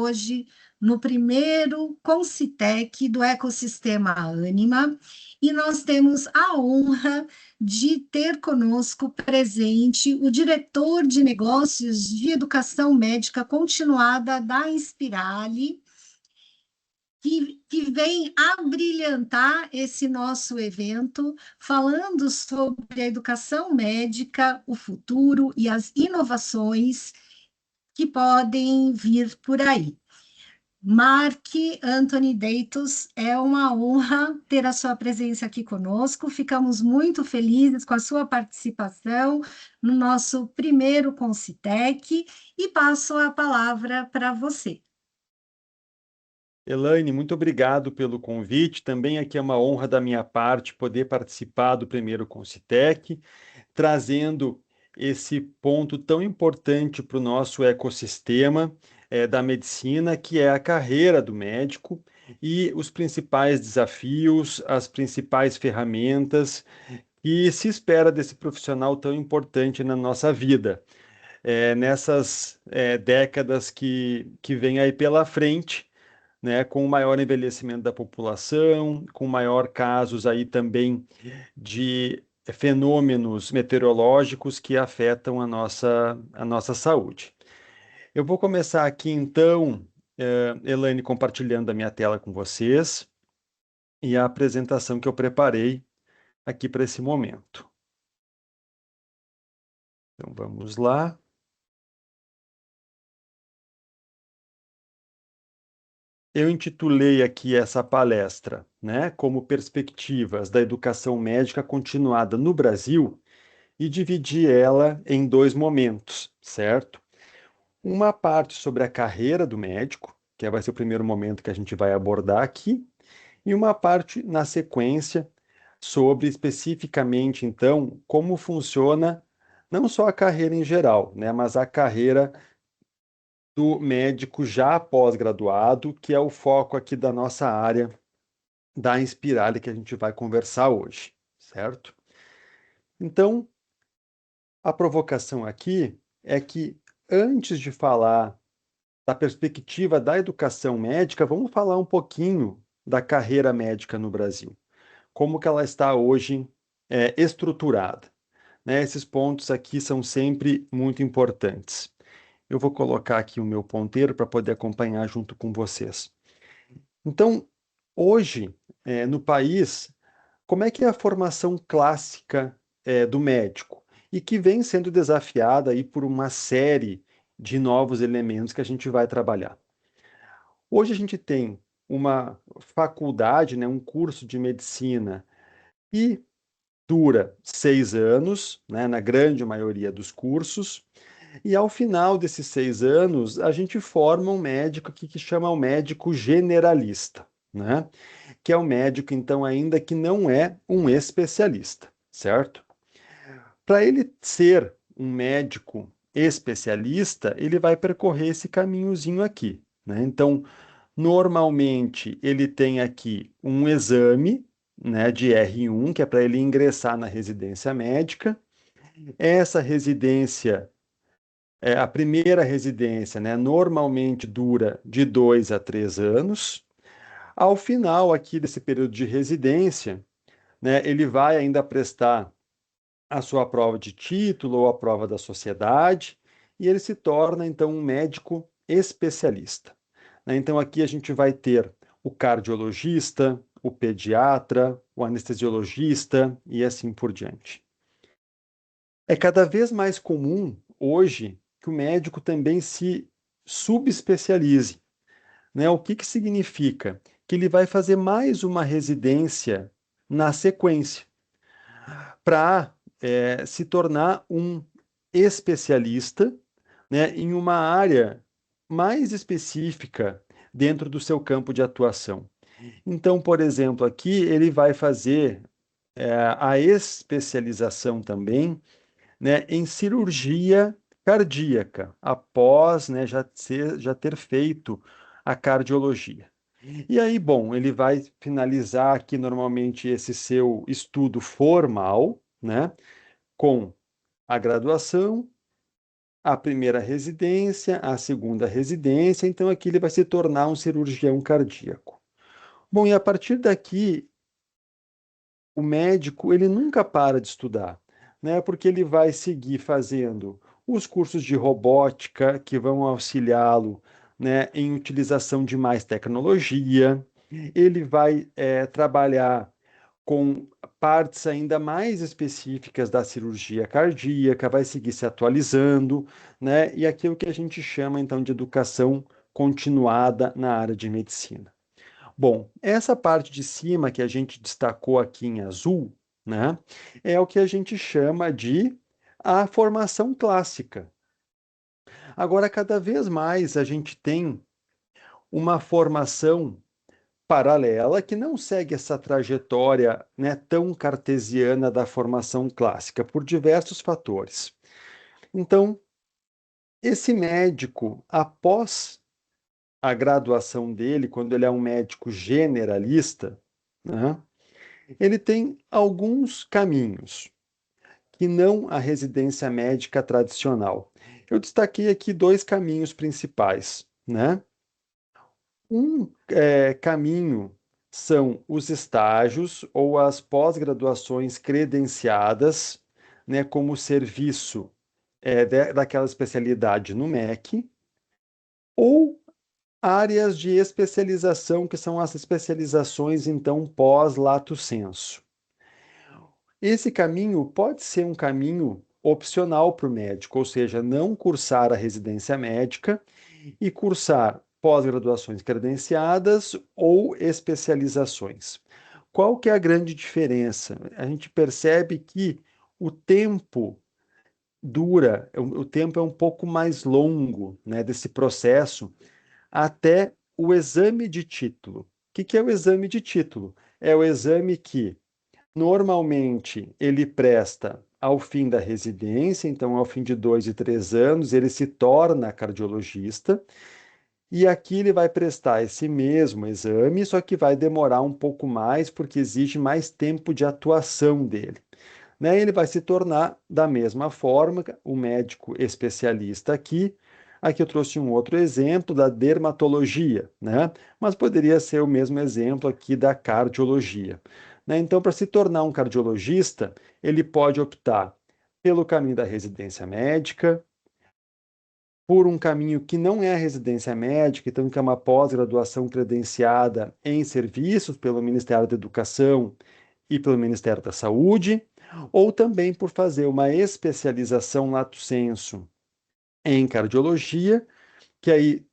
hoje no primeiro Concitec do ecossistema Ânima, e nós temos a honra de ter conosco presente o diretor de negócios de educação médica continuada da Inspirali, que vem abrilhantar esse nosso evento, falando sobre a educação médica, o futuro e as inovações que podem vir por aí. Mark Anthony Deitos, é uma honra ter a sua presença aqui conosco. Ficamos muito felizes com a sua participação no nosso primeiro Concitec e passo a palavra para você. Elaine, muito obrigado pelo convite. Também aqui é uma honra da minha parte poder participar do primeiro Concitec, trazendo esse ponto tão importante para o nosso ecossistema da medicina, que é a carreira do médico e os principais desafios, as principais ferramentas que se espera desse profissional tão importante na nossa vida. Nessas décadas que vêm aí pela frente, né, com o maior envelhecimento da população, com maior casos aí também de fenômenos meteorológicos que afetam a nossa saúde. Eu vou começar aqui então, Elaine, compartilhando a minha tela com vocês e a apresentação que eu preparei aqui para esse momento. Então vamos lá. Eu intitulei aqui essa palestra, né, como Perspectivas da Educação Médica Continuada no Brasil e dividi ela em dois momentos, certo? Uma parte sobre a carreira do médico, que vai ser o primeiro momento que a gente vai abordar aqui, e uma parte na sequência sobre especificamente, então, como funciona não só a carreira em geral, né, mas a carreira do médico já pós-graduado, que é o foco aqui da nossa área da Inspirali que a gente vai conversar hoje, certo? Então, a provocação aqui é que antes de falar da perspectiva da educação médica, vamos falar um pouquinho da carreira médica no Brasil. Como que ela está hoje estruturada, né? Esses pontos aqui são sempre muito importantes. Eu vou colocar aqui o meu ponteiro para poder acompanhar junto com vocês. Então, hoje, no país, como é que é a formação clássica do médico? E que vem sendo desafiada aí por uma série de novos elementos que a gente vai trabalhar. Hoje a gente tem uma faculdade, né, um curso de medicina que dura 6 anos, né, na grande maioria dos cursos, e ao final desses 6 anos a gente forma um médico que chama o médico generalista, né? Que é o médico, então, ainda que não é um especialista, certo? Para ele ser um médico especialista, ele vai percorrer esse caminhozinho aqui, né? Então, normalmente, ele tem aqui um exame, né, de R1, que é para ele ingressar na residência médica. Essa residência, a primeira residência, né, normalmente dura de 2 a 3 anos. Ao final aqui desse período de residência, né, ele vai ainda prestar a sua prova de título ou a prova da sociedade, e ele se torna, então, um médico especialista, né? Então, aqui a gente vai ter o cardiologista, o pediatra, o anestesiologista e assim por diante. É cada vez mais comum hoje que o médico também se subespecialize, né? O que que significa? Que ele vai fazer mais uma residência na sequência, para se tornar um especialista, né, em uma área mais específica dentro do seu campo de atuação. Então, por exemplo, aqui ele vai fazer a especialização também, né, em cirurgia cardíaca, após, né, já ter feito a cardiologia. E aí, bom, ele vai finalizar aqui normalmente esse seu estudo formal, né, com a graduação a primeira residência, a segunda residência, então aqui ele vai se tornar um cirurgião cardíaco. Bom, e a partir daqui, o médico ele nunca para de estudar, né? Porque ele vai seguir fazendo os cursos de robótica que vão auxiliá-lo, né, em utilização de mais tecnologia. Ele vai trabalhar com partes ainda mais específicas da cirurgia cardíaca, vai seguir se atualizando, né? E aquilo que a gente chama então de educação continuada na área de medicina. Bom, essa parte de cima que a gente destacou aqui em azul, né, é o que a gente chama de a formação clássica. Agora, cada vez mais a gente tem uma formação paralela que não segue essa trajetória, né, tão cartesiana da formação clássica, por diversos fatores. Então, esse médico, após a graduação dele, quando ele é um médico generalista, né, ele tem alguns caminhos que não a residência médica tradicional. Eu destaquei aqui dois caminhos principais, né? Um caminho são os estágios ou as pós-graduações credenciadas, né, como serviço daquela especialidade no MEC, ou áreas de especialização, que são as especializações, então, pós-lato sensu. Esse caminho pode ser um caminho opcional para o médico, ou seja, não cursar a residência médica e cursar pós-graduações credenciadas ou especializações. Qual que é a grande diferença? A gente percebe que o tempo o tempo é um pouco mais longo, né, desse processo até o exame de título. O que é o exame de título? É o exame que normalmente ele presta ao fim da residência, então ao fim de 2 e 3 anos, ele se torna cardiologista, e aqui ele vai prestar esse mesmo exame, só que vai demorar um pouco mais, porque exige mais tempo de atuação dele. Né? Ele vai se tornar, da mesma forma, o médico especialista aqui. Aqui eu trouxe um outro exemplo da dermatologia, né? Mas poderia ser o mesmo exemplo aqui da cardiologia. Né? Então, para se tornar um cardiologista, ele pode optar pelo caminho da residência médica, por um caminho que não é a residência médica, então que é uma pós-graduação credenciada em serviços pelo Ministério da Educação e pelo Ministério da Saúde, ou também por fazer uma especialização lato sensu em cardiologia, que aí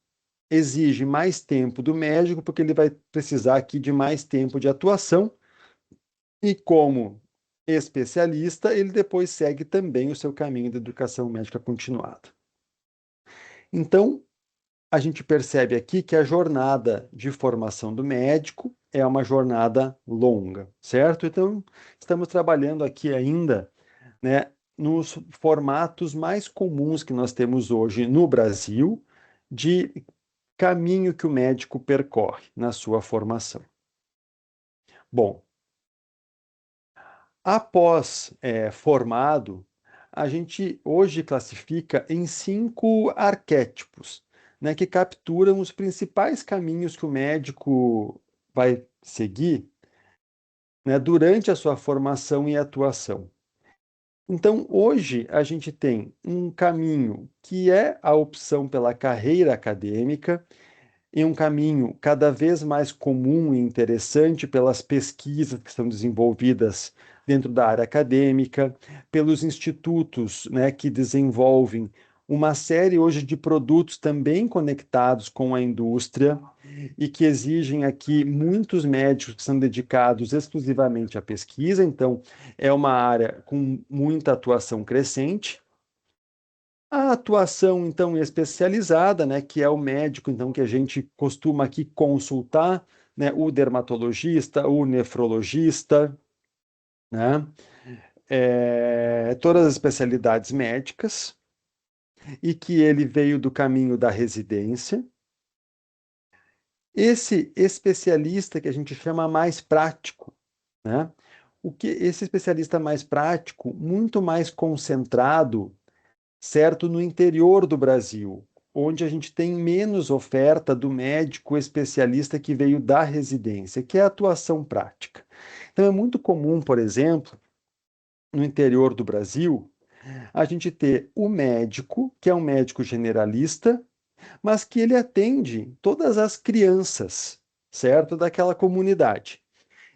exige mais tempo do médico, porque ele vai precisar aqui de mais tempo de atuação, e como especialista, ele depois segue também o seu caminho de educação médica continuada. Então, a gente percebe aqui que a jornada de formação do médico é uma jornada longa, certo? Então, estamos trabalhando aqui ainda, né, nos formatos mais comuns que nós temos hoje no Brasil de caminho que o médico percorre na sua formação. Bom, após formado, a gente hoje classifica em 5 arquétipos, né, que capturam os principais caminhos que o médico vai seguir, né, durante a sua formação e atuação. Então, hoje, a gente tem um caminho que é a opção pela carreira acadêmica, em um caminho cada vez mais comum e interessante pelas pesquisas que são desenvolvidas dentro da área acadêmica, pelos institutos, né, que desenvolvem uma série hoje de produtos também conectados com a indústria e que exigem aqui muitos médicos que são dedicados exclusivamente à pesquisa, então é uma área com muita atuação crescente. A atuação, então, especializada, né, que é o médico, então, que a gente costuma aqui consultar, né, o dermatologista, o nefrologista, né, todas as especialidades médicas, e que ele veio do caminho da residência. Esse especialista que a gente chama mais prático, né, esse especialista mais prático, muito mais concentrado certo? No interior do Brasil, onde a gente tem menos oferta do médico especialista que veio da residência, que é a atuação prática. Então, é muito comum, por exemplo, no interior do Brasil, a gente ter o médico, que é um médico generalista, mas que ele atende todas as crianças, certo? Daquela comunidade.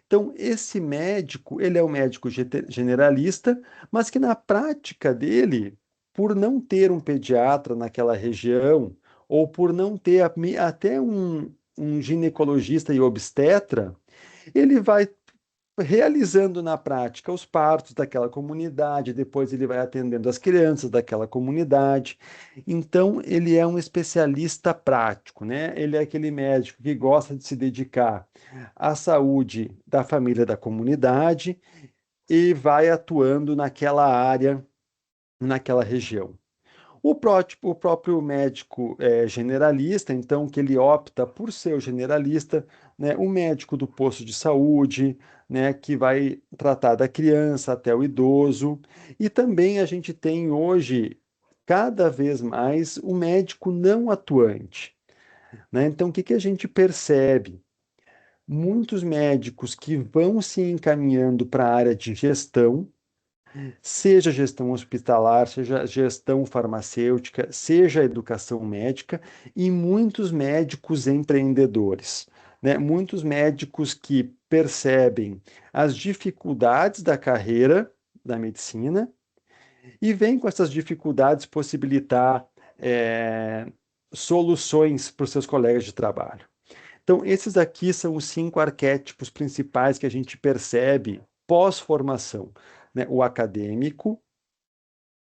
Então, esse médico, ele é um médico generalista, mas que na prática dele, por não ter um pediatra naquela região, ou por não ter até um ginecologista e obstetra, ele vai realizando na prática os partos daquela comunidade, depois ele vai atendendo as crianças daquela comunidade. Então, ele é um especialista prático, né? Ele é aquele médico que gosta de se dedicar à saúde da família da comunidade e vai atuando naquela área, naquela região. O próprio médico generalista, então, que ele opta por ser o generalista, né, o médico do posto de saúde, né, que vai tratar da criança até o idoso, e também a gente tem hoje, cada vez mais, o médico não atuante, né? Então, o que que a gente percebe? Muitos médicos que vão se encaminhando para a área de gestão, seja gestão hospitalar, seja gestão farmacêutica, seja educação médica, e muitos médicos empreendedores, né? Muitos médicos que percebem as dificuldades da carreira da medicina e vêm com essas dificuldades possibilitar soluções para os seus colegas de trabalho. Então, esses aqui são os 5 arquétipos principais que a gente percebe pós-formação, né? O acadêmico,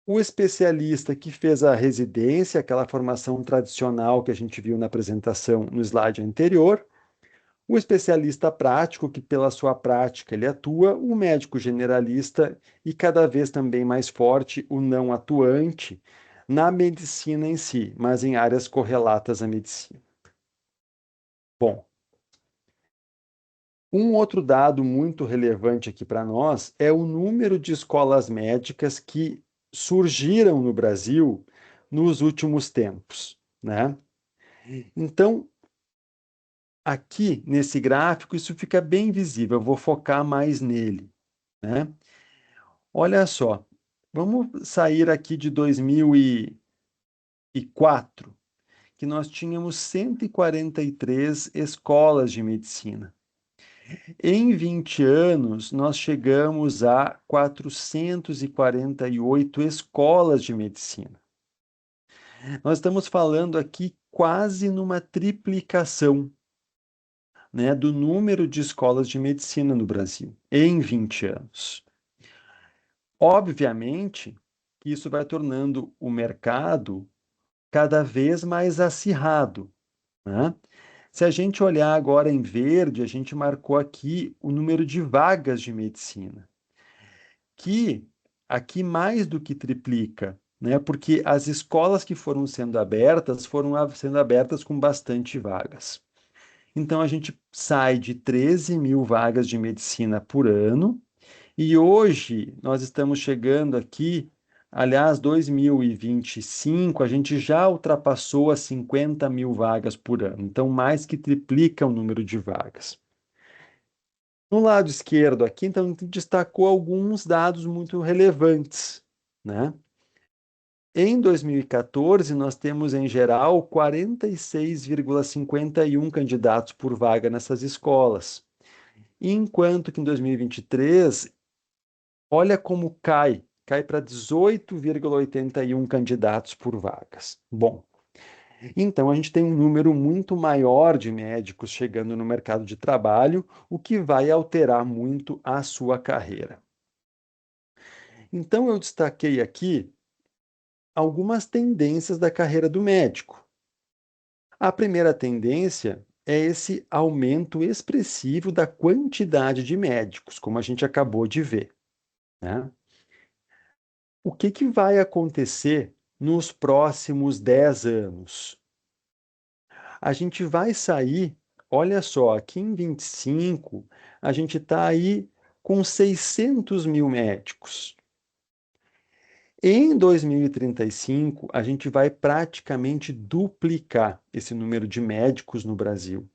o especialista que fez a residência, aquela formação tradicional que a gente viu na apresentação no slide anterior, o especialista prático, que pela sua prática ele atua, o médico generalista e cada vez também mais forte, o não atuante na medicina em si, mas em áreas correlatas à medicina. Bom, um outro dado muito relevante aqui para nós é o número de escolas médicas que surgiram no Brasil nos últimos tempos, né? Então, aqui nesse gráfico, isso fica bem visível. Eu vou focar mais nele, né? Olha só, vamos sair aqui de 2004, que nós tínhamos 143 escolas de medicina. Em 20 anos, nós chegamos a 448 escolas de medicina. Nós estamos falando aqui quase numa triplicação, né, do número de escolas de medicina no Brasil em 20 anos. Obviamente, isso vai tornando o mercado cada vez mais acirrado, né? Se a gente olhar agora em verde, a gente marcou aqui o número de vagas de medicina, que aqui mais do que triplica, né? Porque as escolas que foram sendo abertas com bastante vagas. Então a gente sai de 13 mil vagas de medicina por ano, e hoje nós estamos chegando aqui, aliás, 2025, a gente já ultrapassou as 50 mil vagas por ano, então mais que triplica o número de vagas. No lado esquerdo aqui, então, a gente destacou alguns dados muito relevantes, né? Em 2014, nós temos, em geral, 46,51 candidatos por vaga nessas escolas, enquanto que em 2023, olha como cai para 18,81 candidatos por vagas. Bom, então a gente tem um número muito maior de médicos chegando no mercado de trabalho, o que vai alterar muito a sua carreira. Então eu destaquei aqui algumas tendências da carreira do médico. A primeira tendência é esse aumento expressivo da quantidade de médicos, como a gente acabou de ver, né? O que que vai acontecer nos próximos 10 anos? A gente vai sair, olha só, aqui em 25, a gente está aí com 600 mil médicos. Em 2035, a gente vai praticamente duplicar esse número de médicos no Brasil.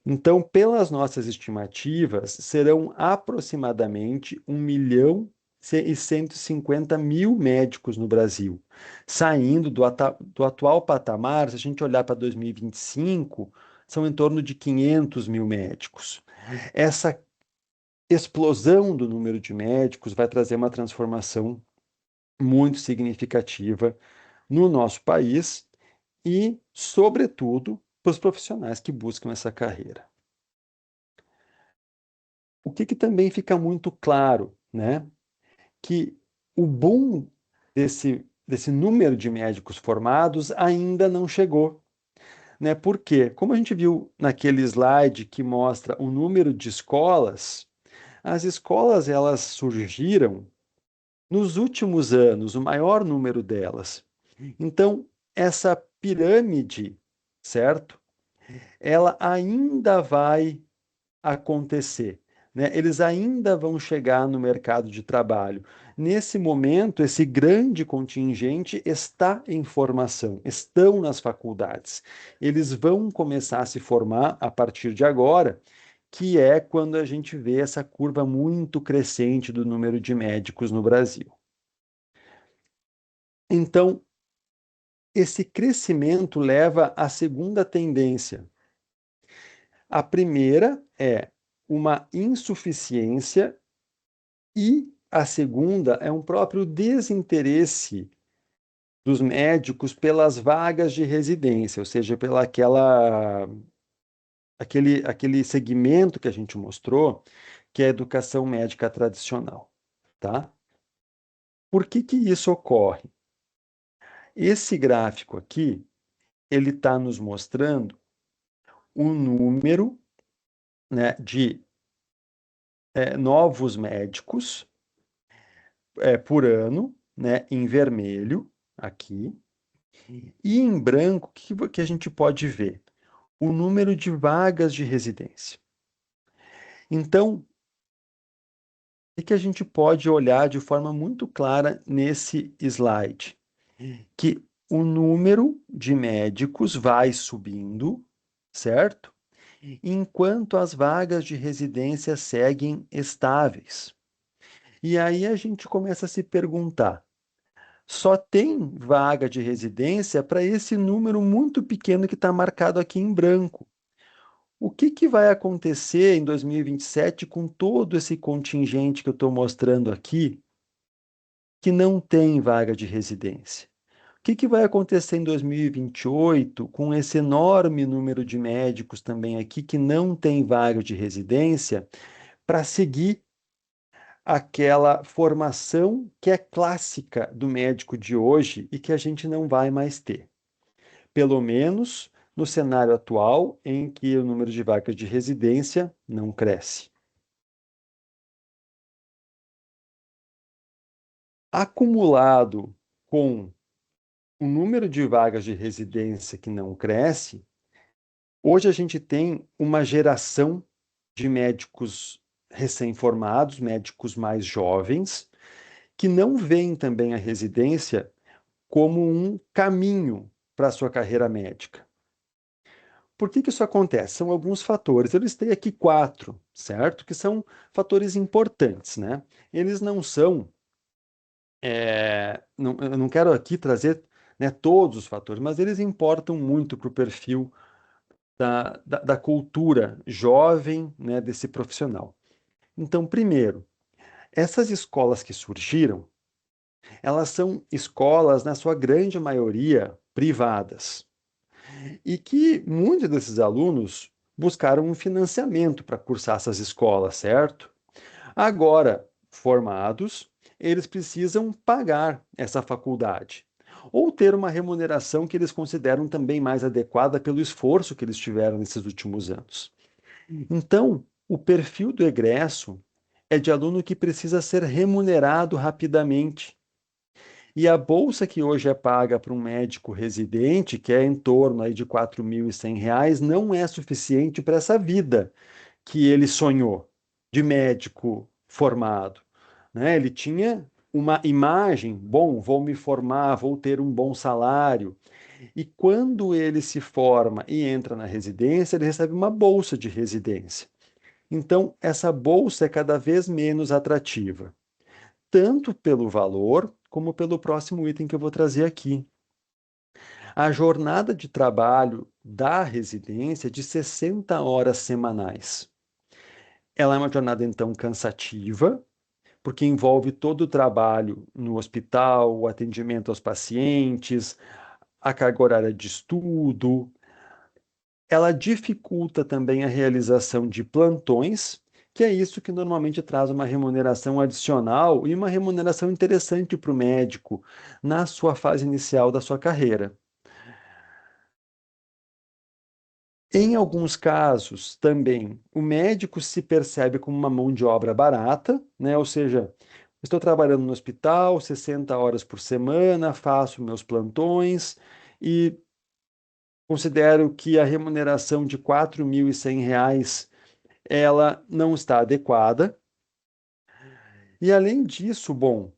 Então, pelas nossas estimativas, serão aproximadamente 1.150.000 médicos no Brasil. Saindo do atual patamar, se a gente olhar para 2025, são em torno de 500.000 médicos. Essa explosão do número de médicos vai trazer uma transformação muito significativa no nosso país e, sobretudo, para os profissionais que buscam essa carreira. O que também fica muito claro, né, que o boom desse número de médicos formados ainda não chegou, né? Porque, como a gente viu naquele slide que mostra o número de escolas, as escolas elas surgiram nos últimos anos, o maior número delas. Então, essa pirâmide, certo? Ela ainda vai acontecer, né? Eles ainda vão chegar no mercado de trabalho. Nesse momento, esse grande contingente está em formação, estão nas faculdades. Eles vão começar a se formar a partir de agora, que é quando a gente vê essa curva muito crescente do número de médicos no Brasil. Então, esse crescimento leva à segunda tendência. A primeira é uma insuficiência e a segunda é um próprio desinteresse dos médicos pelas vagas de residência, ou seja, pela aquele segmento que a gente mostrou, que é a educação médica tradicional, tá? Por que isso ocorre? Esse gráfico aqui, ele está nos mostrando o número, né, de novos médicos por ano, né, em vermelho, aqui, e em branco, o que a gente pode ver? O número de vagas de residência. Então, o que a gente pode olhar de forma muito clara nesse slide? Que o número de médicos vai subindo, certo? Enquanto as vagas de residência seguem estáveis. E aí a gente começa a se perguntar: só tem vaga de residência para esse número muito pequeno que está marcado aqui em branco. O que vai acontecer em 2027 com todo esse contingente que eu estou mostrando aqui, que não tem vaga de residência? O que vai acontecer em 2028 com esse enorme número de médicos também aqui que não tem vaga de residência para seguir aquela formação que é clássica do médico de hoje e que a gente não vai mais ter? Pelo menos no cenário atual, em que o número de vagas de residência não cresce. Acumulado com o número de vagas de residência que não cresce, hoje a gente tem uma geração de médicos recém-formados, médicos mais jovens, que não veem também a residência como um caminho para a sua carreira médica. Por que isso acontece? São alguns fatores. Eu listei aqui 4, certo? Que são fatores importantes, né? Eles não são. Eu não quero aqui trazer, né, todos os fatores, mas eles importam muito para o perfil da cultura jovem, né, desse profissional. Então, primeiro, essas escolas que surgiram, elas são escolas, na sua grande maioria, privadas. E que muitos desses alunos buscaram um financiamento para cursar essas escolas, certo? Agora, formados, eles precisam pagar essa faculdade ou ter uma remuneração que eles consideram também mais adequada pelo esforço que eles tiveram nesses últimos anos. Então, o perfil do egresso é de aluno que precisa ser remunerado rapidamente. E a bolsa que hoje é paga para um médico residente, que é em torno aí de R$ 4.100, não é suficiente para essa vida que ele sonhou de médico formado, né? Ele tinha uma imagem, bom, vou me formar, vou ter um bom salário. E quando ele se forma e entra na residência, ele recebe uma bolsa de residência. Então, essa bolsa é cada vez menos atrativa, tanto pelo valor como pelo próximo item que eu vou trazer aqui. A jornada de trabalho da residência é de 60 horas semanais. Ela é uma jornada, então, cansativa, porque envolve todo o trabalho no hospital, o atendimento aos pacientes, a carga horária de estudo. Ela dificulta também a realização de plantões, que é isso que normalmente traz uma remuneração adicional e uma remuneração interessante para o médico na sua fase inicial da sua carreira. Em alguns casos, também, o médico se percebe como uma mão de obra barata, né? Ou seja, estou trabalhando no hospital 60 horas por semana, faço meus plantões e considero que a remuneração de R$ 4.100 ela não está adequada. E além disso, bom,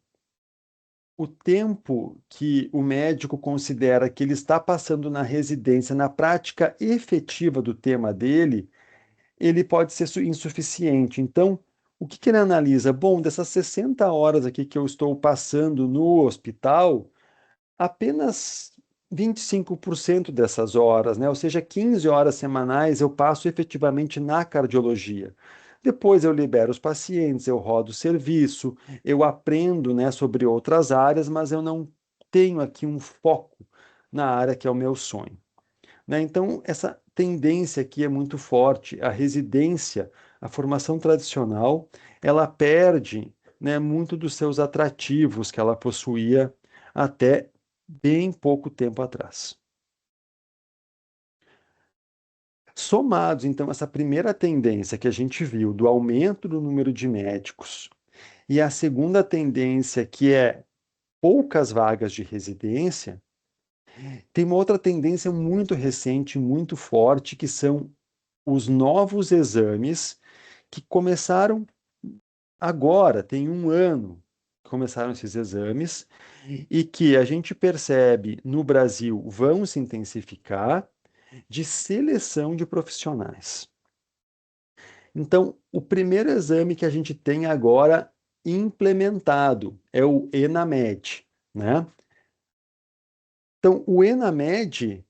o tempo que o médico considera que ele está passando na residência, na prática efetiva do tema dele, ele pode ser insuficiente. Então, o que que ele analisa? Bom, dessas 60 horas aqui que eu estou passando no hospital, apenas 25% dessas horas, né? Ou seja, 15 horas semanais eu passo efetivamente na cardiologia. Depois eu libero os pacientes, eu rodo o serviço, eu aprendo, né, sobre outras áreas, mas eu não tenho aqui um foco na área que é o meu sonho, né? Então, essa tendência aqui é muito forte. A residência, a formação tradicional, ela perde, né, muito dos seus atrativos que ela possuía até bem pouco tempo atrás. Somados, então, essa primeira tendência que a gente viu do aumento do número de médicos e a segunda tendência, que é poucas vagas de residência, tem uma outra tendência muito recente, muito forte, que são os novos exames que começaram agora, tem um ano que começaram esses exames, e que a gente percebe no Brasil vão se intensificar, de seleção de profissionais. Então, o primeiro exame que a gente tem agora implementado é o ENAMED, né? Então, o ENAMED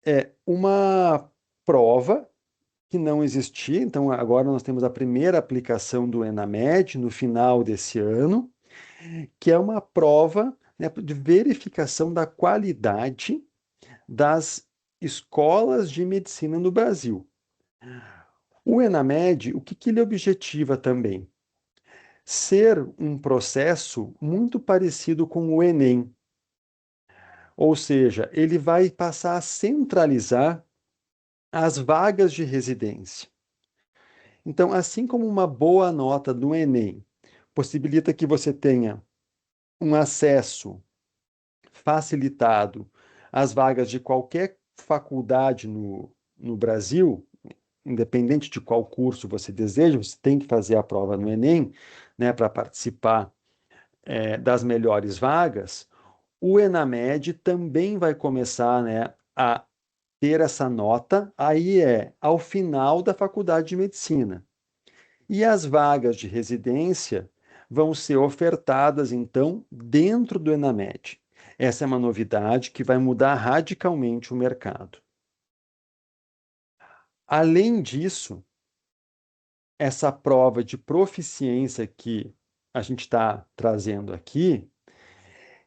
é uma prova que não existia. Então, agora nós temos a primeira aplicação do ENAMED no final desse ano, que é uma prova, né, de verificação da qualidade das escolas de medicina no Brasil. O ENAMED, o que que ele objetiva também? Ser um processo muito parecido com o Enem, ou seja, ele vai passar a centralizar as vagas de residência. Então, assim como uma boa nota do Enem possibilita que você tenha um acesso facilitado às vagas de qualquer faculdade no Brasil, independente de qual curso você deseja, você tem que fazer a prova no Enem, né, para participar das melhores vagas. O ENAMED também vai começar, né, a ter essa nota, aí ao final da faculdade de medicina. E as vagas de residência vão ser ofertadas, então, dentro do ENAMED. Essa é uma novidade que vai mudar radicalmente o mercado. Além disso, essa prova de proficiência que a gente está trazendo aqui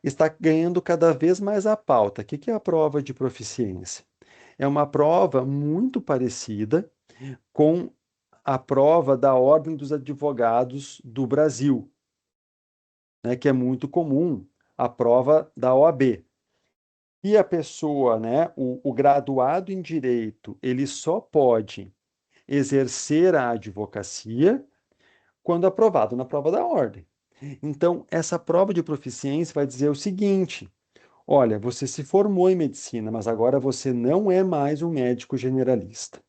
está ganhando cada vez mais a pauta. O que é a prova de proficiência? É uma prova muito parecida com a prova da Ordem dos Advogados do Brasil, né, que é muito comum, a prova da OAB. E a pessoa, né, o graduado em direito, ele só pode exercer a advocacia quando aprovado na prova da ordem. Então, essa prova de proficiência vai dizer o seguinte: olha, você se formou em medicina, mas agora você não é mais um médico generalista.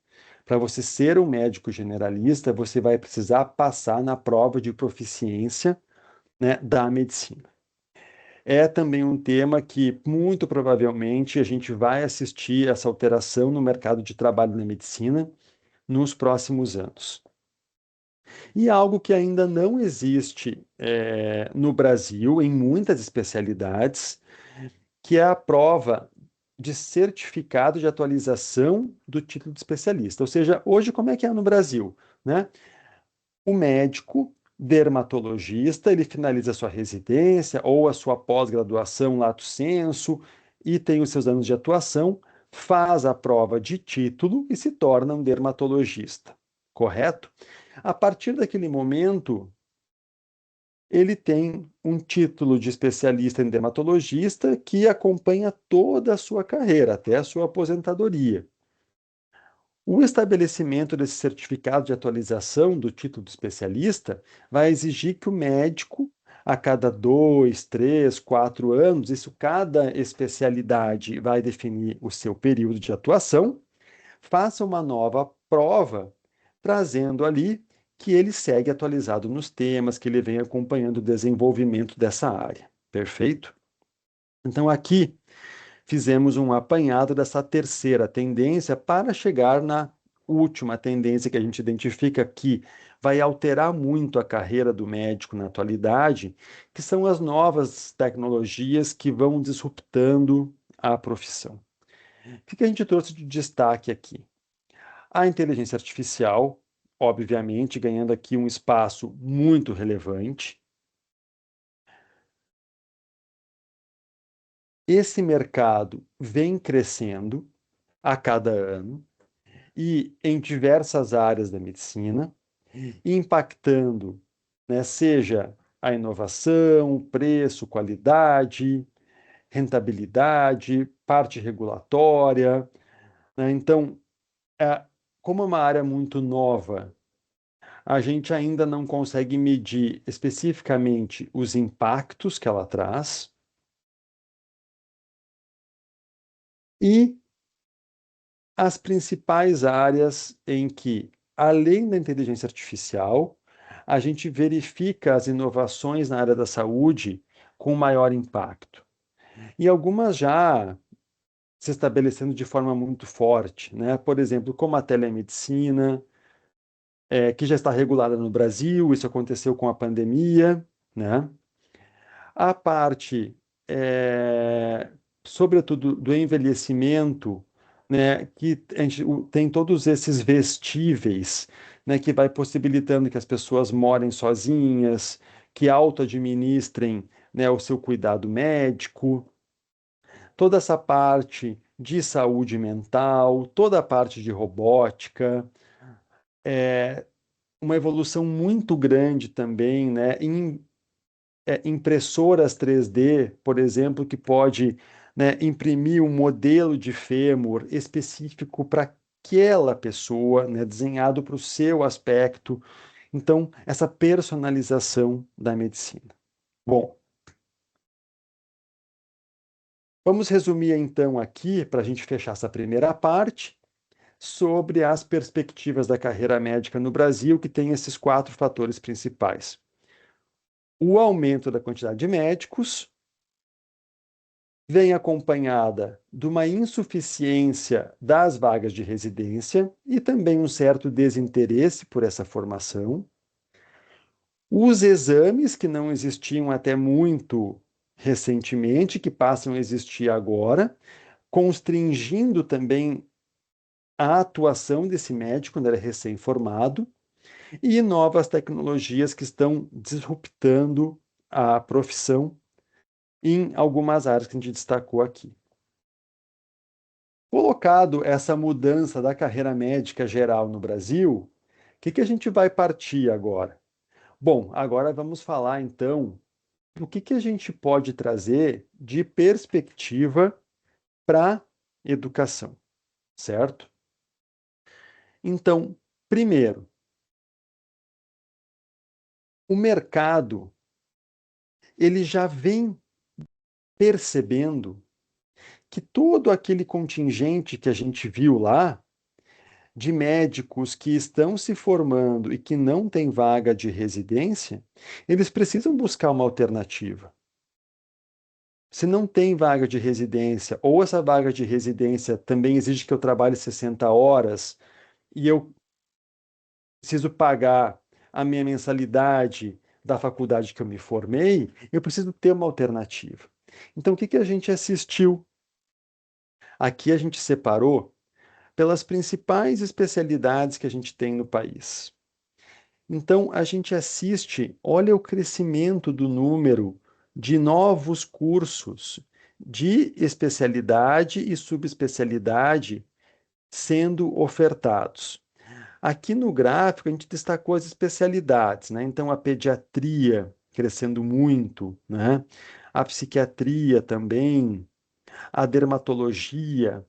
Para você ser um médico generalista, você vai precisar passar na prova de proficiência né, da medicina. É também um tema que, muito provavelmente, a gente vai assistir essa alteração no mercado de trabalho na medicina nos próximos anos. E algo que ainda não existe no Brasil, em muitas especialidades, que é a prova de certificado de atualização do título de especialista. Ou seja, hoje, como é que é no Brasil, né? O médico dermatologista, ele finaliza a sua residência ou a sua pós-graduação lato sensu e tem os seus anos de atuação, faz a prova de título e se torna um dermatologista, correto? A partir daquele momento, ele tem um título de especialista em dermatologista que acompanha toda a sua carreira, até a sua aposentadoria. O estabelecimento desse certificado de atualização do título de especialista vai exigir que o médico, a cada 2, 3, 4 anos, isso cada especialidade vai definir o seu período de atuação, faça uma nova prova, trazendo ali que ele segue atualizado nos temas, que ele vem acompanhando o desenvolvimento dessa área. Perfeito? Então, aqui fizemos um apanhado dessa terceira tendência para chegar na última tendência que a gente identifica que vai alterar muito a carreira do médico na atualidade, que são as novas tecnologias que vão disruptando a profissão. O que a gente trouxe de destaque aqui? A inteligência artificial, obviamente, ganhando aqui um espaço muito relevante. Esse mercado vem crescendo a cada ano e em diversas áreas da medicina, impactando, né, seja a inovação, preço, qualidade, rentabilidade, parte regulatória, né? Então, como é uma área muito nova, a gente ainda não consegue medir especificamente os impactos que ela traz e as principais áreas em que, além da inteligência artificial, a gente verifica as inovações na área da saúde com maior impacto. E algumas já se estabelecendo de forma muito forte, né? Por exemplo, como a telemedicina, que já está regulada no Brasil, isso aconteceu com a pandemia, né? A parte, é, sobretudo, do envelhecimento, né, que a gente tem todos esses vestíveis, né, que vai possibilitando que as pessoas morem sozinhas, que auto-administrem, né, o seu cuidado médico, toda essa parte de saúde mental, toda a parte de robótica, uma evolução muito grande também, né, em impressoras 3D, por exemplo, que pode, né, imprimir um modelo de fêmur específico para aquela pessoa, né, desenhado para o seu aspecto. Então, essa personalização da medicina. Bom, vamos resumir então aqui, para a gente fechar essa primeira parte, sobre as perspectivas da carreira médica no Brasil, que tem esses 4 fatores principais: o aumento da quantidade de médicos, vem acompanhada de uma insuficiência das vagas de residência e também um certo desinteresse por essa formação. Os exames, que não existiam até muito recentemente, que passam a existir agora, constringindo também a atuação desse médico quando ele é recém-formado, e novas tecnologias que estão disruptando a profissão em algumas áreas que a gente destacou aqui. Colocado essa mudança da carreira médica geral no Brasil, o que a gente vai partir agora? Bom, agora vamos falar então do que a gente pode trazer de perspectiva para a educação, certo? Então, primeiro, o mercado ele já vem percebendo que todo aquele contingente que a gente viu lá de médicos que estão se formando e que não têm vaga de residência, eles precisam buscar uma alternativa. Se não tem vaga de residência, ou essa vaga de residência também exige que eu trabalhe 60 horas, e eu preciso pagar a minha mensalidade da faculdade que eu me formei, eu preciso ter uma alternativa. Então, o que que a gente assistiu? Aqui a gente separou pelas principais especialidades que a gente tem no país. Então, a gente assiste, olha o crescimento do número de novos cursos de especialidade e subespecialidade sendo ofertados. Aqui no gráfico, a gente destacou as especialidades, né? Então, a pediatria crescendo muito, né? A psiquiatria também, a dermatologia,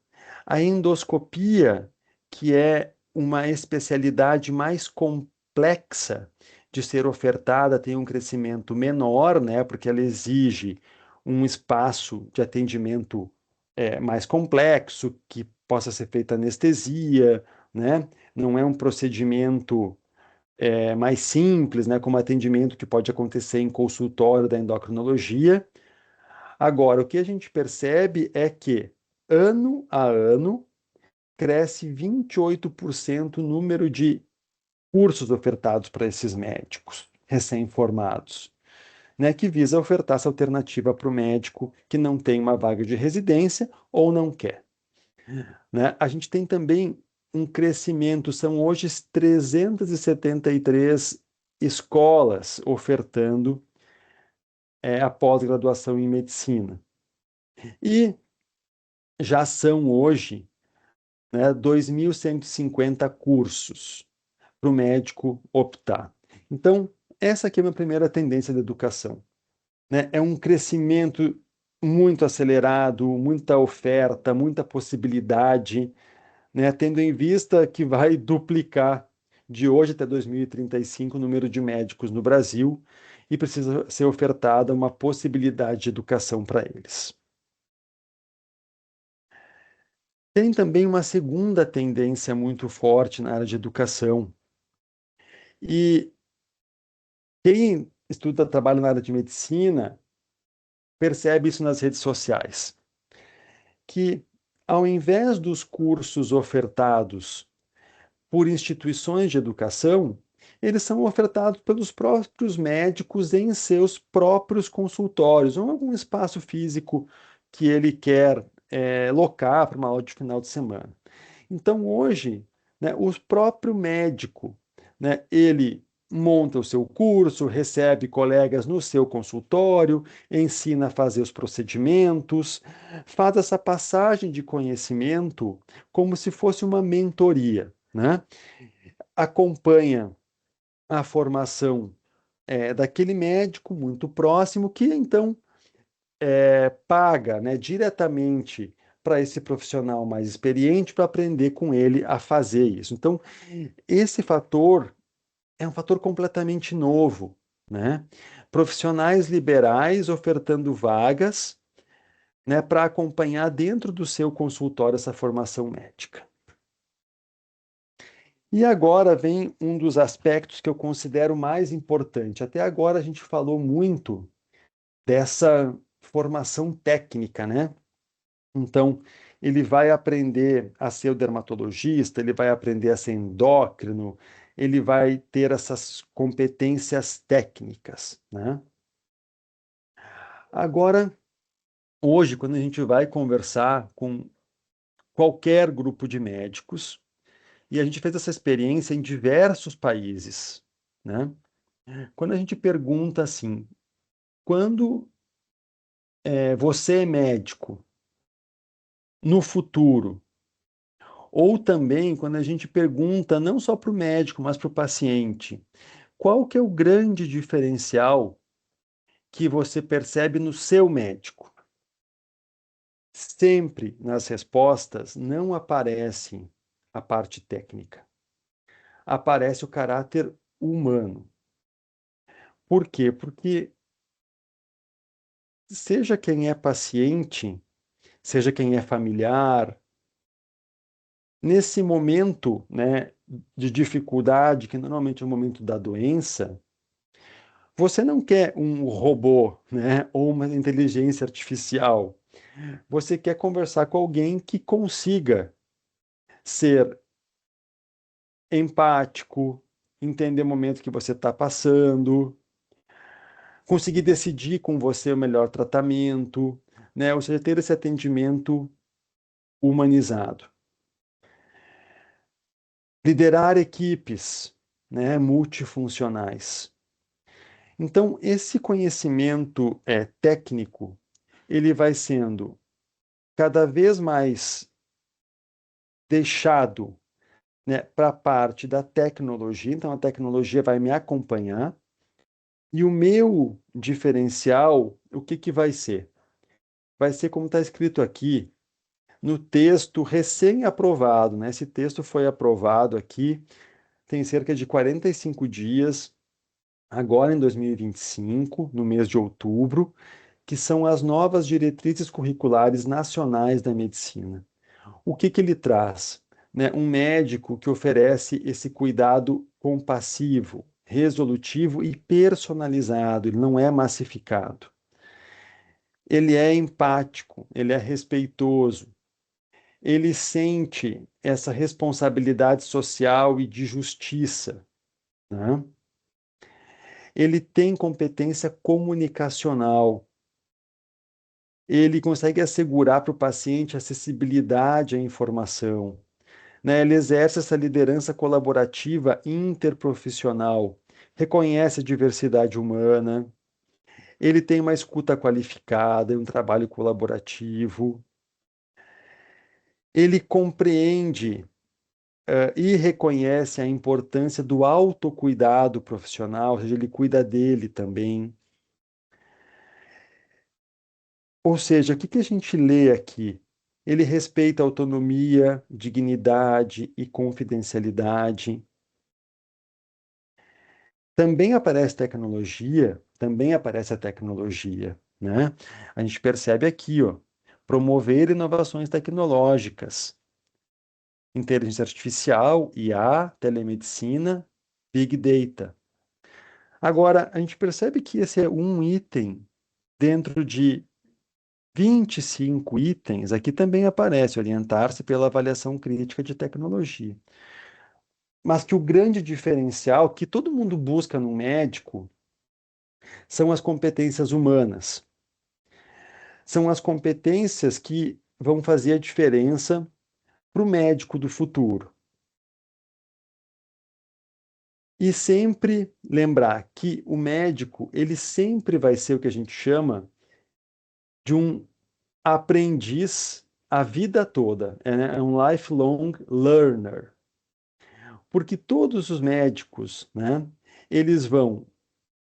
a endoscopia, que é uma especialidade mais complexa de ser ofertada, tem um crescimento menor, né? Porque ela exige um espaço de atendimento mais complexo, que possa ser feita anestesia, né? Não é um procedimento mais simples, né? Como atendimento que pode acontecer em consultório da endocrinologia. Agora, o que a gente percebe é que, ano a ano, cresce 28% o número de cursos ofertados para esses médicos recém-formados, né, que visa ofertar essa alternativa para o médico que não tem uma vaga de residência ou não quer. Né? A gente tem também um crescimento, são hoje 373 escolas ofertando a pós-graduação em medicina. E já são hoje, né, 2.150 cursos para o médico optar. Então, essa aqui é a minha primeira tendência da educação. Né? É um crescimento muito acelerado, muita oferta, muita possibilidade, né? Tendo em vista que vai duplicar de hoje até 2035 o número de médicos no Brasil e precisa ser ofertada uma possibilidade de educação para eles. Tem também uma segunda tendência muito forte na área de educação. E quem estuda, trabalha na área de medicina, percebe isso nas redes sociais, que ao invés dos cursos ofertados por instituições de educação, eles são ofertados pelos próprios médicos em seus próprios consultórios, ou em algum espaço físico que ele quer locar para uma aula de final de semana. Então, hoje, né, o próprio médico, né, ele monta o seu curso, recebe colegas no seu consultório, ensina a fazer os procedimentos, faz essa passagem de conhecimento como se fosse uma mentoria, né? Acompanha a formação daquele médico muito próximo, que então paga, né, diretamente para esse profissional mais experiente para aprender com ele a fazer isso. Então, esse fator é um fator completamente novo, né? Profissionais liberais ofertando vagas, né, para acompanhar dentro do seu consultório essa formação médica. E agora vem um dos aspectos que eu considero mais importante. Até agora a gente falou muito dessa formação técnica, né? Então, ele vai aprender a ser o dermatologista, ele vai aprender a ser endócrino, ele vai ter essas competências técnicas, né? Agora, hoje, quando a gente vai conversar com qualquer grupo de médicos, e a gente fez essa experiência em diversos países, né? Quando a gente pergunta assim, quando você é médico no futuro, ou também quando a gente pergunta não só para o médico, mas para o paciente, qual que é o grande diferencial que você percebe no seu médico? Sempre nas respostas não aparece a parte técnica, aparece o caráter humano. Por quê? Porque seja quem é paciente, seja quem é familiar, Nesse momento, né, de dificuldade, que normalmente é o momento da doença, você não quer um robô, né, ou uma inteligência artificial. Você quer conversar com alguém que consiga ser empático, entender o momento que você está passando, conseguir decidir com você o melhor tratamento, né? Ou seja, ter esse atendimento humanizado. Liderar equipes, né, multifuncionais. Então, esse conhecimento técnico, ele vai sendo cada vez mais deixado, né, para a parte da tecnologia. Então, a tecnologia vai me acompanhar. E o meu diferencial, o que que vai ser? Vai ser como está escrito aqui no texto recém-aprovado, né? Esse texto foi aprovado aqui tem cerca de 45 dias, agora em 2025, no mês de outubro, que são as novas diretrizes curriculares nacionais da medicina. O que que ele traz? Né? Um médico que oferece esse cuidado compassivo, resolutivo e personalizado, ele não é massificado. Ele é empático, ele é respeitoso, ele sente essa responsabilidade social e de justiça, né? Ele tem competência comunicacional, ele consegue assegurar para o paciente acessibilidade à informação, né? Ele exerce essa liderança colaborativa interprofissional, reconhece a diversidade humana, ele tem uma escuta qualificada, um trabalho colaborativo, ele compreende e reconhece a importância do autocuidado profissional, ou seja, ele cuida dele também. Ou seja, o que que a gente lê aqui? Ele respeita a autonomia, dignidade e confidencialidade. Também aparece a tecnologia, né? A gente percebe aqui, ó, promover inovações tecnológicas, inteligência artificial, IA, telemedicina, Big Data. Agora, a gente percebe que esse é um item dentro de 25 itens. Aqui também aparece orientar-se pela avaliação crítica de tecnologia. Mas que o grande diferencial que todo mundo busca no médico são as competências humanas. São as competências que vão fazer a diferença para o médico do futuro. E sempre lembrar que o médico, ele sempre vai ser o que a gente chama de um aprendiz a vida toda, né? É um lifelong learner. Porque todos os médicos, né, eles vão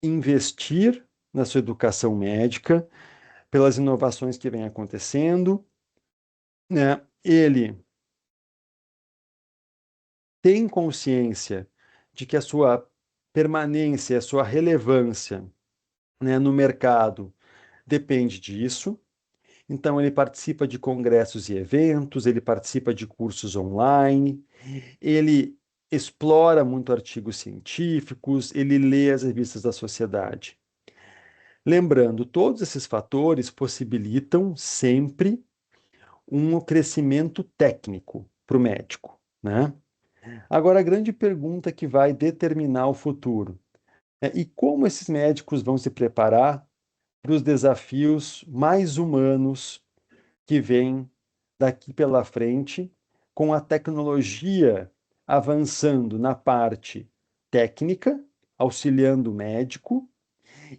investir na sua educação médica, pelas inovações que vêm acontecendo, né? Ele tem consciência de que a sua permanência, a sua relevância, né, no mercado depende disso. Então, ele participa de congressos e eventos, ele participa de cursos online, ele explora muito artigos científicos, ele lê as revistas da sociedade. Lembrando, todos esses fatores possibilitam sempre um crescimento técnico para o médico, né? Agora, a grande pergunta que vai determinar o futuro é e como esses médicos vão se preparar para os desafios mais humanos que vêm daqui pela frente, com a tecnologia avançando na parte técnica, auxiliando o médico,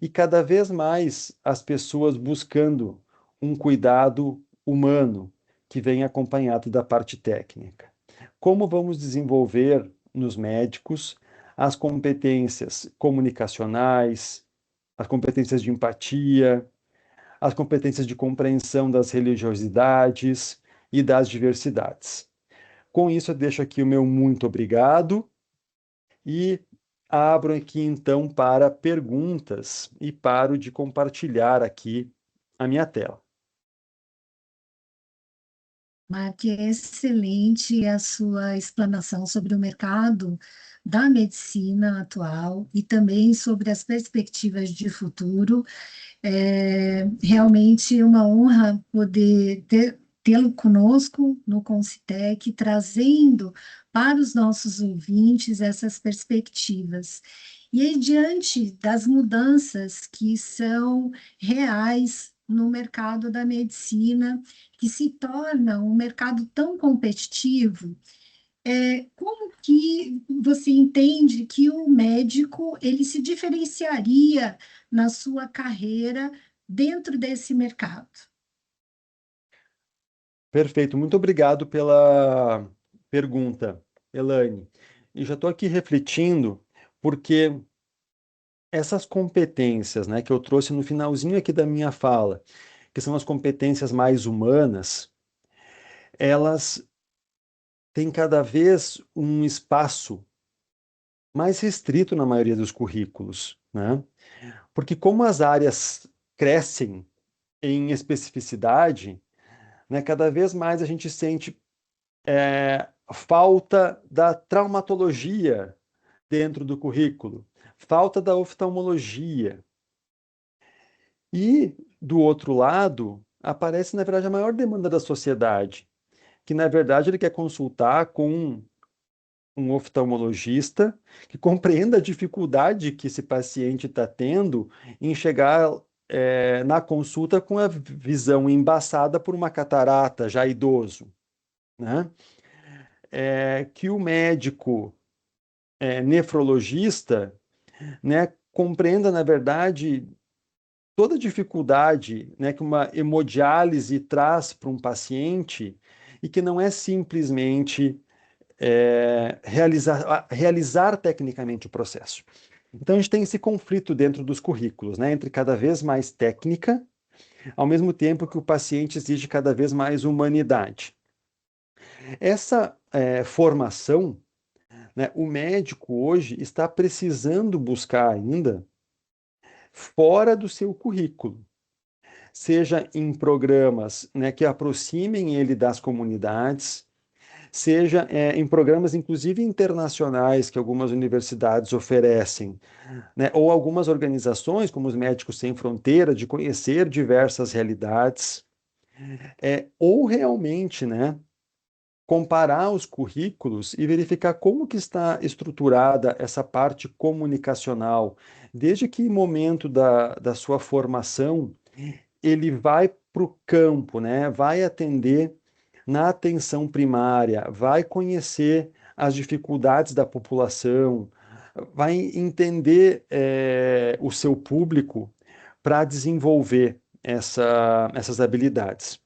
e cada vez mais as pessoas buscando um cuidado humano que vem acompanhado da parte técnica. Como vamos desenvolver nos médicos as competências comunicacionais, as competências de empatia, as competências de compreensão das religiosidades e das diversidades. Com isso, eu deixo aqui o meu muito obrigado e abro aqui então para perguntas e paro de compartilhar aqui a minha tela. Mark, é excelente a sua explanação sobre o mercado da medicina atual e também sobre as perspectivas de futuro. É realmente uma honra poder tê-lo conosco no Concitec, trazendo para os nossos ouvintes essas perspectivas. E aí, diante das mudanças que são reais no mercado da medicina, que se torna um mercado tão competitivo, como que você entende que o médico ele se diferenciaria na sua carreira dentro desse mercado? Perfeito, muito obrigado pela pergunta, Elaine. E já estou aqui refletindo, porque essas competências, né, que eu trouxe no finalzinho aqui da minha fala, que são as competências mais humanas, elas têm cada vez um espaço mais restrito na maioria dos currículos, né? Porque como as áreas crescem em especificidade, né, cada vez mais a gente sente falta da traumatologia dentro do currículo, falta da oftalmologia. E, do outro lado, aparece, na verdade, a maior demanda da sociedade, que, na verdade, ele quer consultar com um oftalmologista que compreenda a dificuldade que esse paciente está tendo em chegar na consulta com a visão embaçada por uma catarata, já idoso, né? Que o médico nefrologista, né, compreenda, na verdade, toda a dificuldade, né, que uma hemodiálise traz para um paciente e que não é simplesmente realizar tecnicamente o processo. Então, a gente tem esse conflito dentro dos currículos, né, entre cada vez mais técnica, ao mesmo tempo que o paciente exige cada vez mais humanidade. Essa formação, né, o médico hoje está precisando buscar ainda fora do seu currículo, seja em programas, né, que aproximem ele das comunidades, seja em programas, inclusive internacionais, que algumas universidades oferecem, né, ou algumas organizações, como os Médicos Sem Fronteira, de conhecer diversas realidades, ou realmente, né, comparar os currículos e verificar como que está estruturada essa parte comunicacional, desde que momento da sua formação ele vai para o campo, né? Vai atender na atenção primária, vai conhecer as dificuldades da população, vai entender o seu público para desenvolver essas habilidades.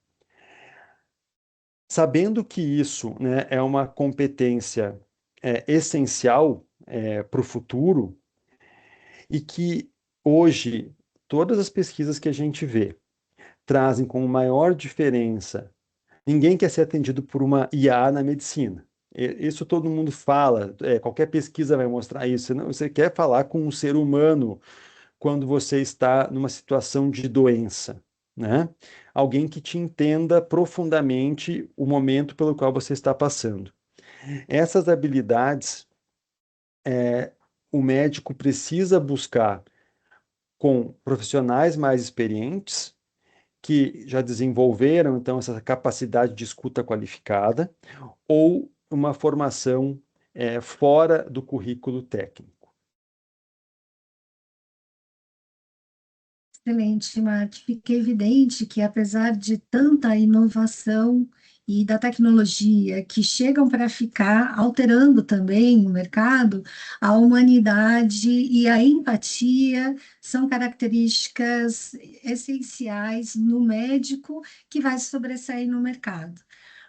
Sabendo que isso, né, é uma competência essencial para o futuro e que hoje todas as pesquisas que a gente vê trazem como maior diferença. Ninguém quer ser atendido por uma IA na medicina. Isso todo mundo fala, qualquer pesquisa vai mostrar isso. Você quer falar com um ser humano quando você está numa situação de doença, né? Alguém que te entenda profundamente o momento pelo qual você está passando. Essas habilidades, o médico precisa buscar com profissionais mais experientes que já desenvolveram então essa capacidade de escuta qualificada ou uma formação fora do currículo técnico. Excelente, Mark. Fica evidente que, apesar de tanta inovação e da tecnologia que chegam para ficar, alterando também o mercado, a humanidade e a empatia são características essenciais no médico que vai sobressair no mercado.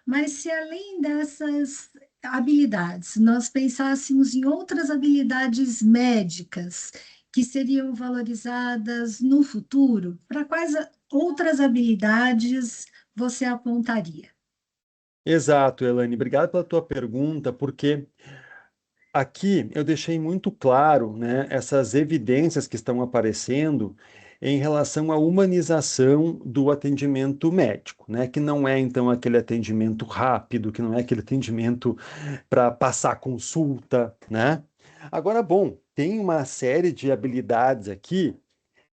Mas se além dessas habilidades, nós pensássemos em outras habilidades médicas, que seriam valorizadas no futuro? Para quais outras habilidades você apontaria? Exato, Elane. Obrigado pela tua pergunta, porque aqui eu deixei muito claro, né, essas evidências que estão aparecendo em relação à humanização do atendimento médico, né? Que não é, então, aquele atendimento rápido, que não é aquele atendimento para passar consulta, né? Agora, bom, tem uma série de habilidades aqui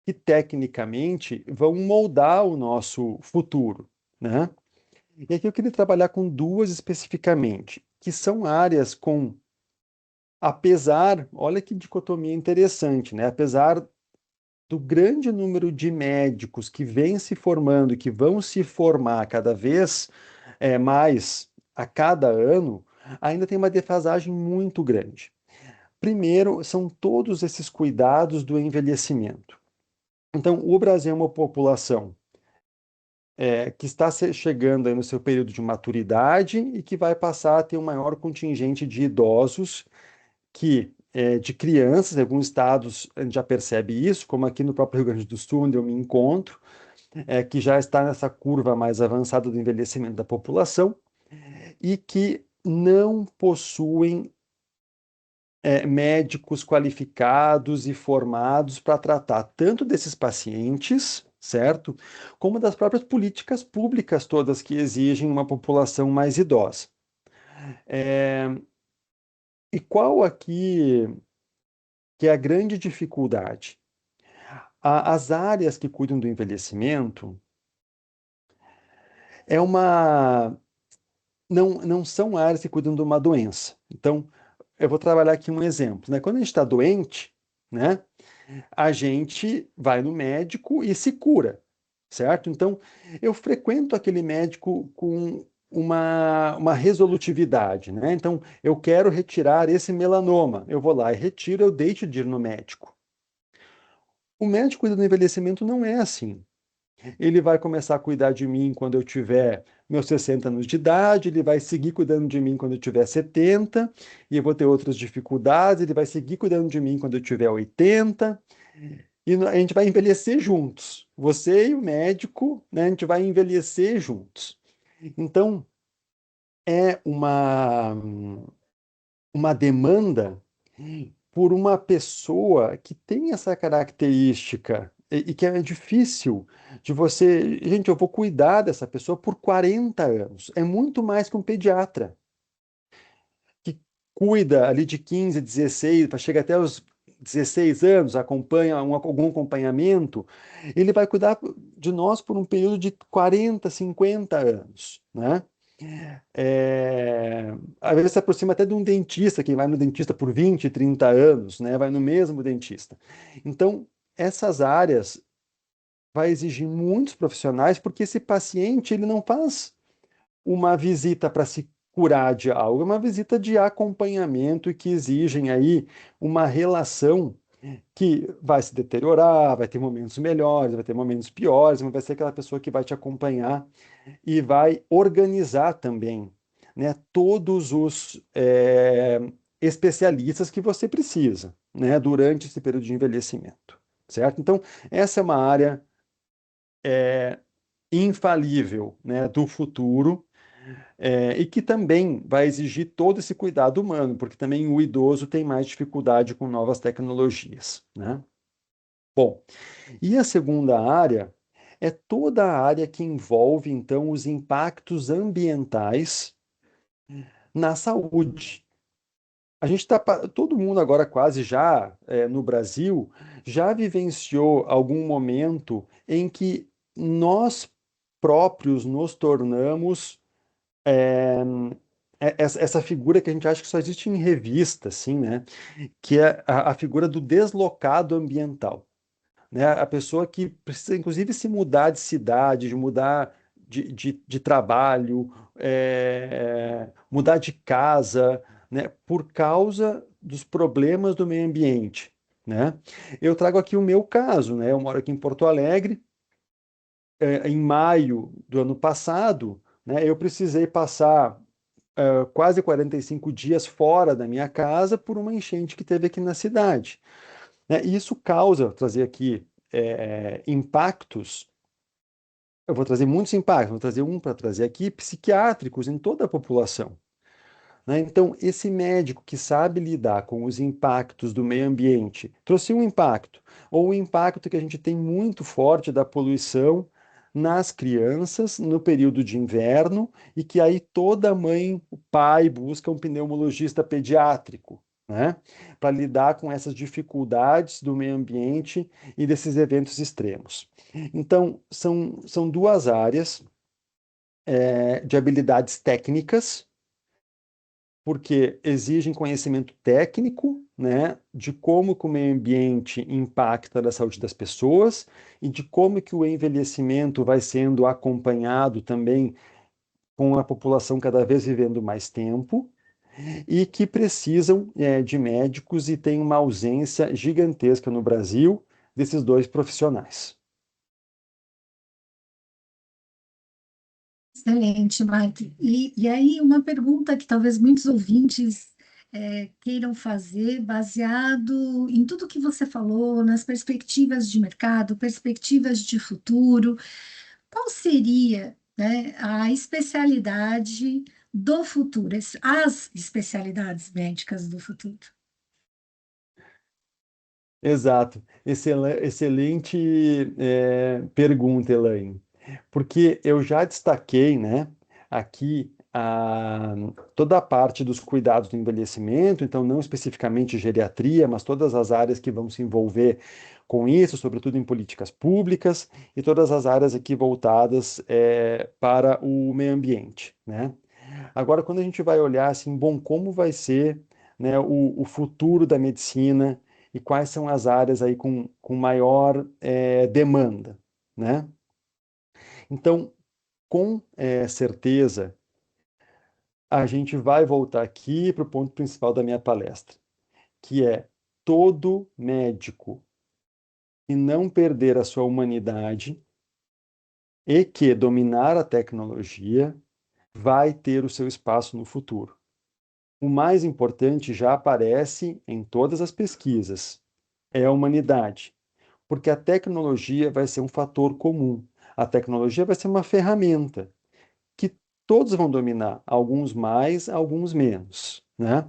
que, tecnicamente, vão moldar o nosso futuro, né? E aqui eu queria trabalhar com duas especificamente, que são áreas com, apesar, olha que dicotomia interessante, né? Apesar do grande número de médicos que vem se formando e que vão se formar cada vez mais a cada ano, ainda tem uma defasagem muito grande. Primeiro, são todos esses cuidados do envelhecimento. Então, o Brasil é uma população que está chegando aí no seu período de maturidade e que vai passar a ter um maior contingente de idosos de crianças. Em alguns estados a gente já percebe isso, como aqui no próprio Rio Grande do Sul, onde eu me encontro, que já está nessa curva mais avançada do envelhecimento da população e que não possuem médicos qualificados e formados para tratar tanto desses pacientes, certo? Como das próprias políticas públicas todas que exigem uma população mais idosa. É, e qual aqui que é a grande dificuldade? As áreas que cuidam do envelhecimento é uma não são áreas que cuidam de uma doença. Então, eu vou trabalhar aqui um exemplo, né? Quando a gente está doente, né? A gente vai no médico e se cura, certo? Então, eu frequento aquele médico com uma resolutividade, né? Então, eu quero retirar esse melanoma. Eu vou lá e retiro, eu deixo de ir no médico. O médico do envelhecimento não é assim. Ele vai começar a cuidar de mim quando eu tiver meus 60 anos de idade, ele vai seguir cuidando de mim quando eu tiver 70, e eu vou ter outras dificuldades, ele vai seguir cuidando de mim quando eu tiver 80, e a gente vai envelhecer juntos. Você e o médico, né, a gente vai envelhecer juntos. Então, é uma demanda por uma pessoa que tem essa característica e que é difícil de você. Gente, eu vou cuidar dessa pessoa por 40 anos. É muito mais que um pediatra que cuida ali de 15, 16, chega até os 16 anos, acompanha algum acompanhamento, ele vai cuidar de nós por um período de 40, 50 anos, né? Às vezes se aproxima até de um dentista, quem vai no dentista por 20, 30 anos, né? Vai no mesmo dentista. Então, essas áreas vai exigir muitos profissionais, porque esse paciente ele não faz uma visita para se curar de algo, é uma visita de acompanhamento e que exigem aí uma relação que vai se deteriorar, vai ter momentos melhores, vai ter momentos piores, mas vai ser aquela pessoa que vai te acompanhar e vai organizar também, né, todos os especialistas que você precisa, né, durante esse período de envelhecimento, certo? Então, essa é uma área infalível, né, do futuro, e que também vai exigir todo esse cuidado humano, porque também o idoso tem mais dificuldade com novas tecnologias, né? Bom, e a segunda área é toda a área que envolve, então, os impactos ambientais na saúde. A gente está, todo mundo agora quase já, no Brasil, já vivenciou algum momento em que nós próprios nos tornamos essa figura que a gente acha que só existe em revista, assim, né? Que é a figura do deslocado ambiental, né? A pessoa que precisa, inclusive, se mudar de cidade, de mudar de trabalho, mudar de casa, né? Por causa dos problemas do meio ambiente, né? Eu trago aqui o meu caso, né? Eu moro aqui em Porto Alegre. Em maio do ano passado, né? Eu precisei passar quase 45 dias fora da minha casa por uma enchente que teve aqui na cidade, né? E isso causa, trazer aqui impactos. Eu vou trazer muitos impactos, vou trazer um para trazer aqui, psiquiátricos em toda a população, né? Então, esse médico que sabe lidar com os impactos do meio ambiente, trouxe um impacto, ou o impacto que a gente tem muito forte da poluição nas crianças no período de inverno, e que aí toda mãe, o pai busca um pneumologista pediátrico, né? Para lidar com essas dificuldades do meio ambiente e desses eventos extremos. Então, são duas áreas de habilidades técnicas, porque exigem conhecimento técnico, né, de como que o meio ambiente impacta na saúde das pessoas e de como que o envelhecimento vai sendo acompanhado também com a população cada vez vivendo mais tempo e que precisam de médicos e tem uma ausência gigantesca no Brasil desses dois profissionais. Excelente, Marta. E aí, uma pergunta que talvez muitos ouvintes queiram fazer, baseado em tudo que você falou, nas perspectivas de mercado, perspectivas de futuro, qual seria, né, a especialidade do futuro, as especialidades médicas do futuro? Exato. Excelente pergunta, Elaine. Porque eu já destaquei, né, aqui toda a parte dos cuidados do envelhecimento, então não especificamente geriatria, mas todas as áreas que vão se envolver com isso, sobretudo em políticas públicas, e todas as áreas aqui voltadas para o meio ambiente, né? Agora, quando a gente vai olhar assim, bom, como vai ser, né, o futuro da medicina e quais são as áreas aí com maior demanda, né? Então, com certeza, a gente vai voltar aqui para o ponto principal da minha palestra, que é todo médico que não perder a sua humanidade e que dominar a tecnologia vai ter o seu espaço no futuro. O mais importante já aparece em todas as pesquisas, é a humanidade, porque a tecnologia vai ser um fator comum. A tecnologia vai ser uma ferramenta que todos vão dominar, alguns mais, alguns menos, né?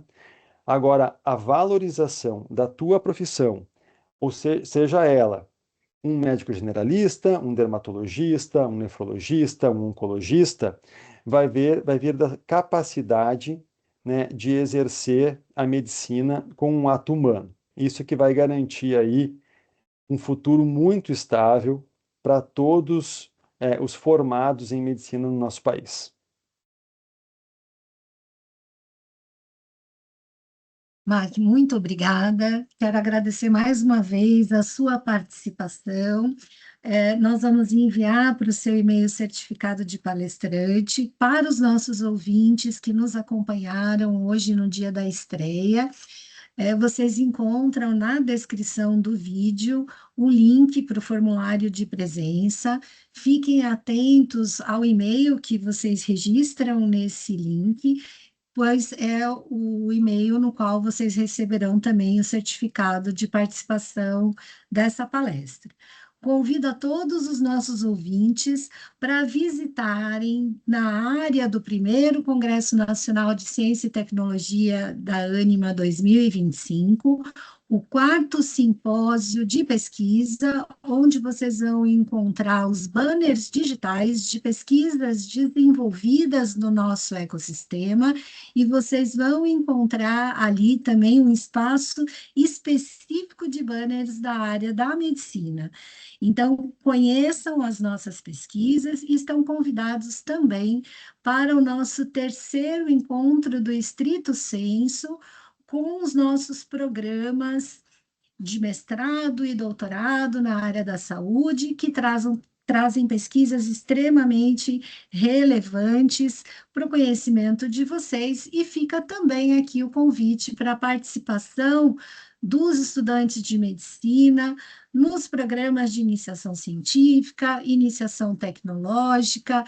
Agora, a valorização da tua profissão, seja ela um médico generalista, um dermatologista, um nefrologista, um oncologista, vai vir da capacidade, né, de exercer a medicina com um ato humano. Isso que vai garantir aí um futuro muito estável para todos, os formados em medicina no nosso país. Mark, muito obrigada. Quero agradecer mais uma vez a sua participação. Nós vamos enviar para o seu e-mail certificado de palestrante para os nossos ouvintes que nos acompanharam hoje no dia da estreia. Vocês encontram na descrição do vídeo o link para o formulário de presença. Fiquem atentos ao e-mail que vocês registram nesse link, pois é o e-mail no qual vocês receberão também o certificado de participação dessa palestra. Convido a todos os nossos ouvintes para visitarem na área do primeiro Congresso Nacional de Ciência e Tecnologia da Anima 2025, o quarto simpósio de pesquisa, onde vocês vão encontrar os banners digitais de pesquisas desenvolvidas no nosso ecossistema, e vocês vão encontrar ali também um espaço específico de banners da área da medicina. Então, conheçam as nossas pesquisas e estão convidados também para o nosso terceiro encontro do Estrito Sensu, com os nossos programas de mestrado e doutorado na área da saúde, que trazem pesquisas extremamente relevantes para o conhecimento de vocês, e fica também aqui o convite para a participação dos estudantes de medicina nos programas de iniciação científica, iniciação tecnológica,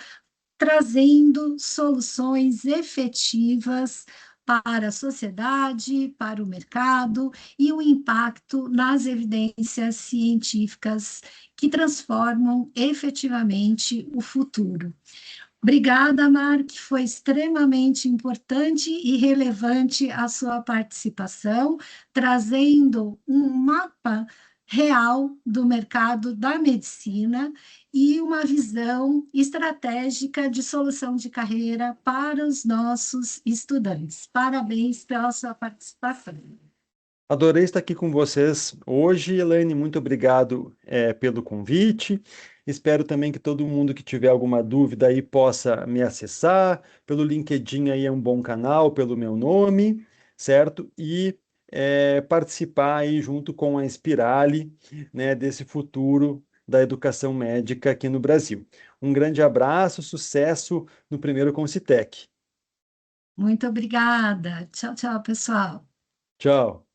trazendo soluções efetivas para a sociedade, para o mercado e o impacto nas evidências científicas que transformam efetivamente o futuro. Obrigada, Mark. Foi extremamente importante e relevante a sua participação, trazendo um mapa real do mercado da medicina e uma visão estratégica de solução de carreira para os nossos estudantes. Parabéns pela sua participação. Adorei estar aqui com vocês hoje, Elaine. Muito obrigado, pelo convite. Espero também que todo mundo que tiver alguma dúvida aí possa me acessar. Pelo LinkedIn aí é um bom canal, pelo meu nome, certo? E participar aí junto com a Inspirali, né, desse futuro da educação médica aqui no Brasil. Um grande abraço, sucesso no primeiro Concitec. Muito obrigada. Tchau, tchau, pessoal. Tchau.